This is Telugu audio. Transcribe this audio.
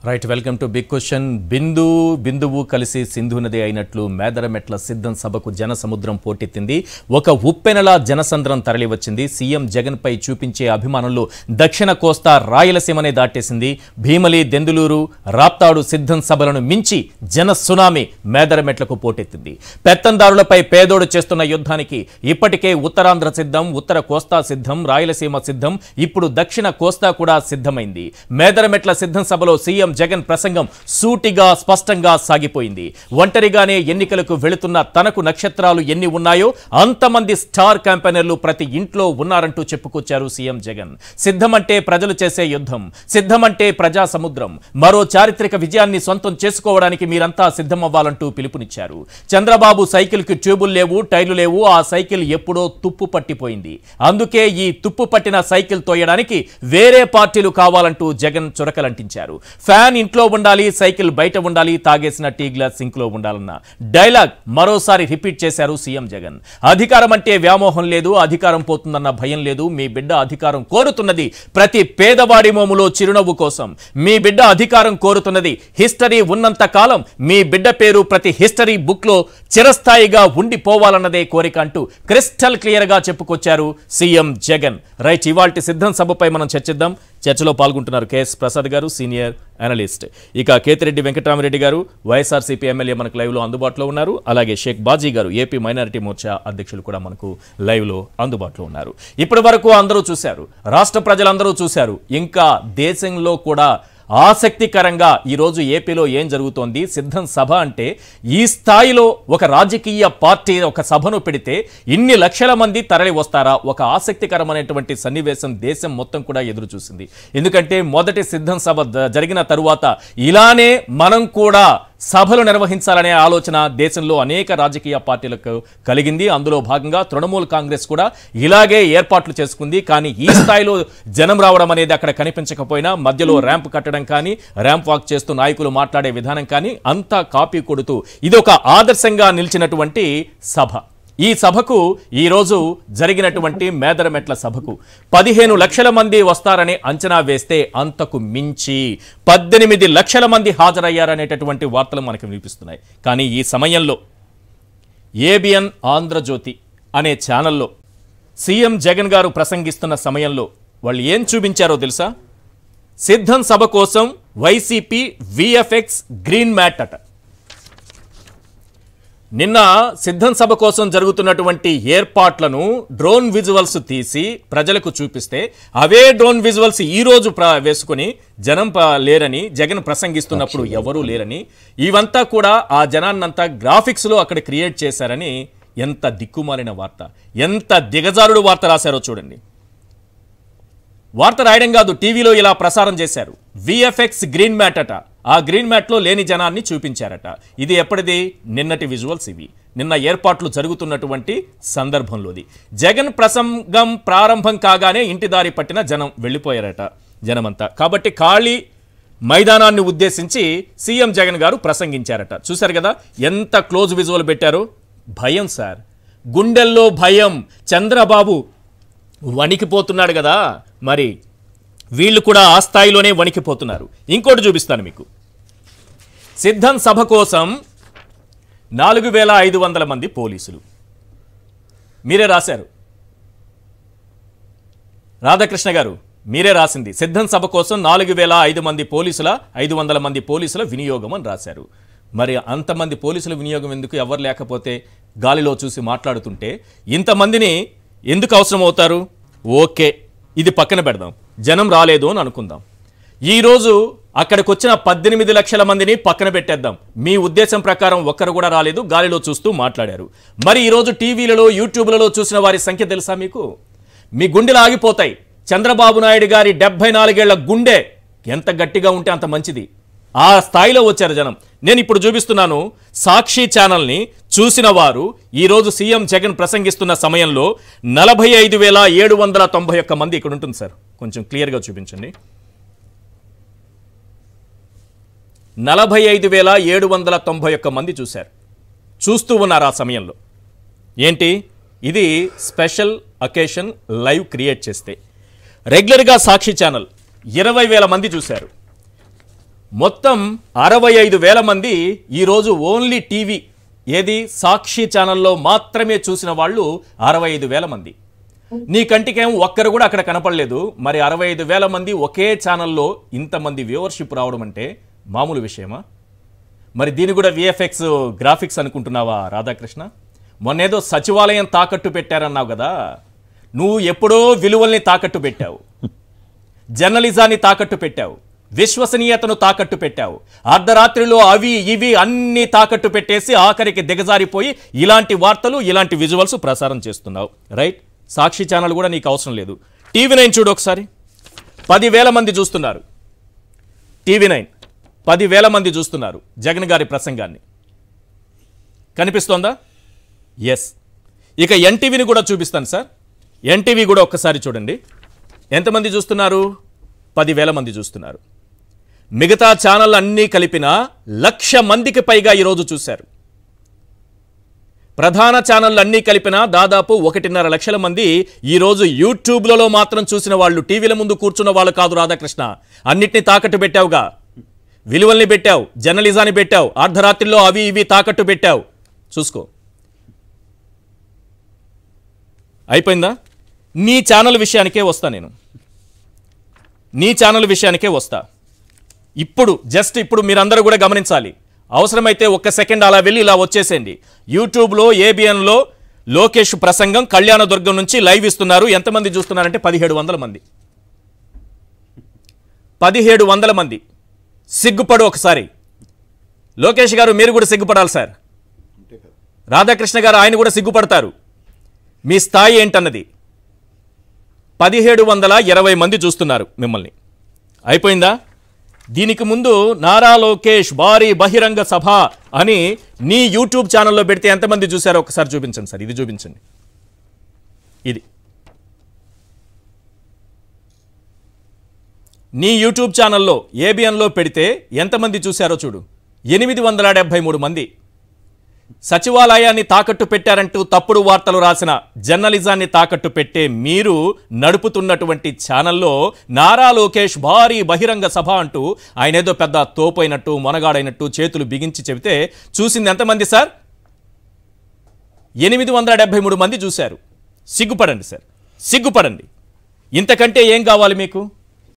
Right welcome to big question. బిందువు కలిసి సింధు నది అయినట్లు మేదరమెట్ల సిద్ధం సభకు జన సముద్రం పోటెత్తింది. ఒక ఉప్పెనలా జనసంద్రం తరలి వచ్చింది. సీఎం జగన్ పై చూపించే అభిమానంలో దక్షిణ కోస్తా రాయలసీమనే దాటేసింది. భీమలి, దెందులూరు, రాప్తాడు సిద్ధం సభలను మించి జన సునామీ మేదరమెట్లకు పోటెత్తింది. పెత్తందారులపై పేదోడు చేస్తున్న యుద్ధానికి ఇప్పటికే ఉత్తరాంధ్ర సిద్ధం, ఉత్తర కోస్తా సిద్ధం, రాయలసీమ సిద్ధం, ఇప్పుడు దక్షిణ కోస్తా కూడా సిద్ధమైంది. మేదరమెట్ల సిద్ధం సభలో సీఎం జగన్ ప్రసంగం సూటిగా స్పష్టంగా సాగిపోయింది. ఒంటరిగానే ఎన్నికలకు వెళుతున్న తనకు నక్షత్రాలు ఎన్ని ఉన్నాయో అంతమంది స్టార్ క్యాంపెయినర్లు ప్రతి ఇంట్లో ఉన్నారంటూ చెప్పుకొచ్చారు సీఎం జగన్. సిద్ధమంటే ప్రజలు చేసే యుద్ధం, సిద్ధమంటే ప్రజా సముద్రం, మరో చారిత్రక విజయాన్ని సొంతం చేసుకోవడానికి మీరంతా సిద్ధం అవ్వాలంటూ పిలుపునిచ్చారు. చంద్రబాబు సైకిల్ కి ట్యూబులు లేవు, టైర్లు లేవు, ఆ సైకిల్ ఎప్పుడో తుప్పు పట్టిపోయింది. అందుకే ఈ తుప్పు పట్టిన సైకిల్ తోయడానికి వేరే పార్టీలు కావాలంటూ జగన్ చురకలంటించారు. ఫ్యాన్ ఇంట్లో ఉండాలి, సైకిల్ బయట ఉండాలి, తాగేసిన టీ గ్లాస్ సింక్ లో ఉండాలన్న డైలాగ్ మరోసారి రిపీట్ చేశారు సీఎం జగన్. అధికారం అంటే వ్యామోహం లేదు, అధికారం పోతుందన్న భయం లేదు. మీ బిడ్డ అధికారం కోరుతున్నది ప్రతి పేదవాడి మోములో చిరునవ్వు కోసం. మీ బిడ్డ అధికారం కోరుతున్నది హిస్టరీ ఉన్నంత కాలం మీ బిడ్డ పేరు ప్రతి హిస్టరీ బుక్ లో చిరస్థాయిగా ఉండిపోవాలన్నదే కోరిక అంటూ క్రిస్టల్ క్లియర్ గా చెప్పుకొచ్చారు సీఎం జగన్. రైట్, ఇవాల్టి సిద్ధం సభపై మనం చర్చిద్దాం. చర్చలో పాల్గొంటున్నారు కేఎస్ ప్రసాద్ గారు, సీనియర్ అనలిస్ట్. ఇక కేతిరెడ్డి వెంకటరామరెడ్డి గారు, వైఎస్ఆర్సీపీ ఎమ్మెల్యే మనకు లైవ్ లో అందుబాటులో ఉన్నారు. అలాగే షేక్ బాజీ గారు, ఏపీ మైనారిటీ మోర్చా అధ్యక్షులు కూడా మనకు లైవ్ లో అందుబాటులో ఉన్నారు. ఇప్పటి వరకు అందరూ చూశారు, రాష్ట్ర ప్రజలందరూ చూశారు. ఇంకా దేశంలో కూడా ఆసక్తికరంగా ఈరోజు ఏపీలో ఏం జరుగుతోంది? సిద్ధం సభ అంటే ఈ స్థాయిలో ఒక రాజకీయ పార్టీ ఒక సభను పెడితే ఇన్ని లక్షల మంది తరలి వస్తారా? ఒక ఆసక్తికరమైనటువంటి సన్నివేశం దేశం మొత్తం కూడా ఎదురు చూసింది. ఎందుకంటే మొదటి సిద్ధం సభ జరిగిన తరువాత ఇలానే మనం కూడా సభలు నిర్వహించాలనే ఆలోచన దేశంలో అనేక రాజకీయ పార్టీలకు కలిగింది. అందులో భాగంగా తృణమూల్ కాంగ్రెస్ కూడా ఇలాగే ఏర్పాట్లు చేసుకుంది. కానీ ఈ స్థాయిలో జనం రావడం అనేది అక్కడ కనిపించకపోయినా మధ్యలో ర్యాంప్ కట్టడం కానీ, ర్యాంప్ వాక్ చేస్తూ నాయకులు మాట్లాడే విధానం కానీ అంతా కాపీ కొడుతూ ఇది ఒక ఆదర్శంగా నిలిచినటువంటి సభ. ఈ సభకు ఈరోజు జరిగినటువంటి మేదరమెట్ల సభకు 15 లక్షల మంది వస్తారని అంచనా వేస్తే అంతకు మించి 18 లక్షల మంది హాజరయ్యారనేటటువంటి వార్తలు మనకు వినిపిస్తున్నాయి. కానీ ఈ సమయంలో ఏబిఎన్ ఆంధ్రజ్యోతి అనే ఛానల్లో సీఎం జగన్ గారు ప్రసంగిస్తున్న సమయంలో వాళ్ళు ఏం చూపించారో తెలుసా? సిద్ధం సభ కోసం వైసీపీ విఎఫ్ఎక్స్ గ్రీన్ మ్యాట్ అట. నిన్న సిద్ధం సభ కోసం జరుగుతున్నటువంటి ఏర్పాట్లను డ్రోన్ విజువల్స్ తీసి ప్రజలకు చూపిస్తే అవే డ్రోన్ విజువల్స్ ఈ రోజు వేసుకుని జనం లేరని, జగన్ ప్రసంగిస్తున్నప్పుడు ఎవరూ లేరని, ఇవంతా కూడా ఆ జనాన్నంతా గ్రాఫిక్స్లో అక్కడ క్రియేట్ చేశారని ఎంత దిక్కుమాలిన వార్త, ఎంత దిగజారుడు వార్త రాశారో చూడండి. వార్త రాయడం కాదు, టీవీలో ఇలా ప్రసారం చేశారు. విఎఫ్ఎక్స్ గ్రీన్ మ్యాట్ అట. ఆ గ్రీన్ మ్యాట్లో లేని జనాన్ని చూపించారట. ఇది ఎప్పటిది? నిన్నటి విజువల్స్ ఇవి. నిన్న ఏర్పాట్లు జరుగుతున్నటువంటి సందర్భంలోది. జగన్ ప్రసంగం ప్రారంభం కాగానే ఇంటి దారి పట్టిన జనం వెళ్ళిపోయారట జనమంతా. కాబట్టి ఖాళీ మైదానాన్ని ఉద్దేశించి సీఎం జగన్ గారు ప్రసంగించారట. చూశారు కదా ఎంత క్లోజ్ విజువల్ పెట్టారు. భయం సార్, గుండెల్లో భయం. చంద్రబాబు వణికిపోతున్నాడు కదా, మరి వీళ్ళు కూడా ఆ స్థాయిలోనే వణికిపోతున్నారు. ఇంకోటి చూపిస్తాను మీకు. సిద్ధం సభ కోసం 4500 మంది పోలీసులు. మీరే రాశారు రాధాకృష్ణ గారు, మీరే రాసింది. సిద్ధం సభ కోసం 4500 మంది పోలీసుల 500 మంది పోలీసుల వినియోగం అని రాశారు. మరి అంతమంది పోలీసుల వినియోగం ఎందుకు? ఎవరు లేకపోతే గాలిలో చూసి మాట్లాడుతుంటే ఇంతమందిని ఎందుకు అవసరం అవుతారు? ఓకే, ఇది పక్కన పెడదాం, జనం రాలేదు అని అనుకుందాం. ఈరోజు అక్కడికి వచ్చిన 18 లక్షల మందిని పక్కన పెట్టేద్దాం. మీ ఉద్దేశం ప్రకారం ఒక్కరు కూడా రాలేదు, గాలిలో చూస్తూ మాట్లాడారు. మరి ఈరోజు టీవీలలో, యూట్యూబ్లలో చూసిన వారి సంఖ్య తెలుసా మీకు? మీ గుండెలు ఆగిపోతాయి. చంద్రబాబు నాయుడు గారి 74 ఏళ్ల గుండె ఎంత గట్టిగా ఉంటే అంత మంచిది. ఆ స్థాయిలో వచ్చారు జనం. నేను ఇప్పుడు చూపిస్తున్నాను సాక్షి ఛానల్ని చూసిన వారు ఈరోజు సీఎం జగన్ ప్రసంగిస్తున్న సమయంలో 45,791 మంది ఇక్కడ ఉంటుంది సార్. కొంచెం క్లియర్గా చూపించండి. 45,791 మంది చూశారు, చూస్తూ ఉన్నారు ఆ సమయంలో. ఏంటి ఇది? స్పెషల్ అకేషన్ లైవ్ క్రియేట్ చేస్తే రెగ్యులర్గా సాక్షి ఛానల్ 20,000 మంది చూశారు. మొత్తం 65,000 మంది ఈరోజు ఓన్లీ టీవీ ఏది సాక్షి ఛానల్లో మాత్రమే చూసిన వాళ్ళు 65,000 మంది. నీ కంటికేం ఒక్కరు కూడా అక్కడ కనపడలేదు. మరి 65,000 మంది ఒకే ఛానల్లో ఇంతమంది వ్యూవర్షిప్ రావడం అంటే మామూలు విషయమా? మరి దీని కూడా విఎఫ్ఎక్స్ గ్రాఫిక్స్ అనుకుంటున్నావా రాధాకృష్ణ? మొన్నేదో సచివాలయం తాకట్టు పెట్టారన్నావు కదా, నువ్వు ఎప్పుడో విలువల్ని తాకట్టు పెట్టావు, జర్నలిజాన్ని తాకట్టు పెట్టావు, విశ్వసనీయతను తాకట్టు పెట్టావు. అర్ధరాత్రిలో అవి ఇవి అన్ని తాకట్టు పెట్టేసి ఆఖరికి దిగజారిపోయి ఇలాంటి వార్తలు ఇలాంటి విజువల్స్ ప్రసారం చేస్తున్నావు. రైట్, సాక్షి ఛానల్ కూడా నీకు అవసరం లేదు. టీవీ9 చూడు ఒకసారి, 10,000 మంది చూస్తున్నారు. టీవీ9 10,000 మంది చూస్తున్నారు జగన్ గారి ప్రసంగాన్ని. కనిపిస్తోందా? ఎస్. ఇక ఎన్టీవీని కూడా చూపిస్తాను సార్. ఎన్టీవీ కూడా ఒక్కసారి చూడండి. ఎంతమంది చూస్తున్నారు? 10,000 మంది చూస్తున్నారు. మిగతా ఛానల్ అన్నీ కలిపిన 1,00,000 మందికి పైగా ఈరోజు చూశారు. ప్రధాన ఛానళ్ళు అన్నీ కలిపిన దాదాపు 1.5 లక్షల మంది ఈరోజు యూట్యూబ్లలో మాత్రం చూసిన వాళ్ళు, టీవీల ముందు కూర్చున్న వాళ్ళు కాదు రాధాకృష్ణ. అన్నిటినీ తాకట్టు పెట్టావుగా, విలువల్ని పెట్టావు, జర్నలిజాన్ని పెట్టావు, అర్ధరాత్రిలో అవి ఇవి తాకట్టు పెట్టావు. చూసుకో, అయిపోయిందా? నీ ఛానల్ విషయానికే వస్తా నేను. నీ ఛానల్ విషయానికే వస్తా. ఇప్పుడు మీరందరూ కూడా గమనించాలి. అవసరమైతే ఒక్క సెకండ్ అలా వెళ్ళి ఇలా వచ్చేసేయండి. యూట్యూబ్లో ఏబిఎన్లో లోకేష్ ప్రసంగం కళ్యాణదుర్గం నుంచి లైవ్ ఇస్తున్నారు. ఎంతమంది చూస్తున్నారంటే 1,700 మంది. 1,700 మంది. సిగ్గుపడు ఒకసారి. లోకేష్ గారు మీరు కూడా సిగ్గుపడాలి సార్. రాధాకృష్ణ గారు ఆయన కూడా సిగ్గుపడతారు. మీ స్థాయి ఏంటన్నది. 1,720 మంది చూస్తున్నారు మిమ్మల్ని. అయిపోయిందా? దీనికి ముందు నారా లోకేష్ భారీ బహిరంగ సభ అని నీ యూట్యూబ్ ఛానల్లో పెడితే ఎంతమంది చూశారో ఒకసారి చూపించండి సార్. ఇది చూపించండి. ఇది నీ యూట్యూబ్ ఛానల్లో ఏబిఎన్లో పెడితే ఎంతమంది చూశారో చూడు. 873 మంది. సచివాలయాన్ని తాకట్టు పెట్టారంటూ తప్పుడు వార్తలు రాసిన జర్నలిజాన్ని తాకట్టు పెట్టే మీరు నడుపుతున్నటువంటి ఛానల్లో నారా లోకేష్ భారీ బహిరంగ సభ అంటూ ఆయన ఏదో పెద్ద తోపైనట్టు మొనగాడైనట్టు చేతులు బిగించి చెబితే చూసింది ఎంతమంది సార్? 873 మంది చూశారు. సిగ్గుపడండి సార్, సిగ్గుపడండి. ఇంతకంటే ఏం కావాలి మీకు?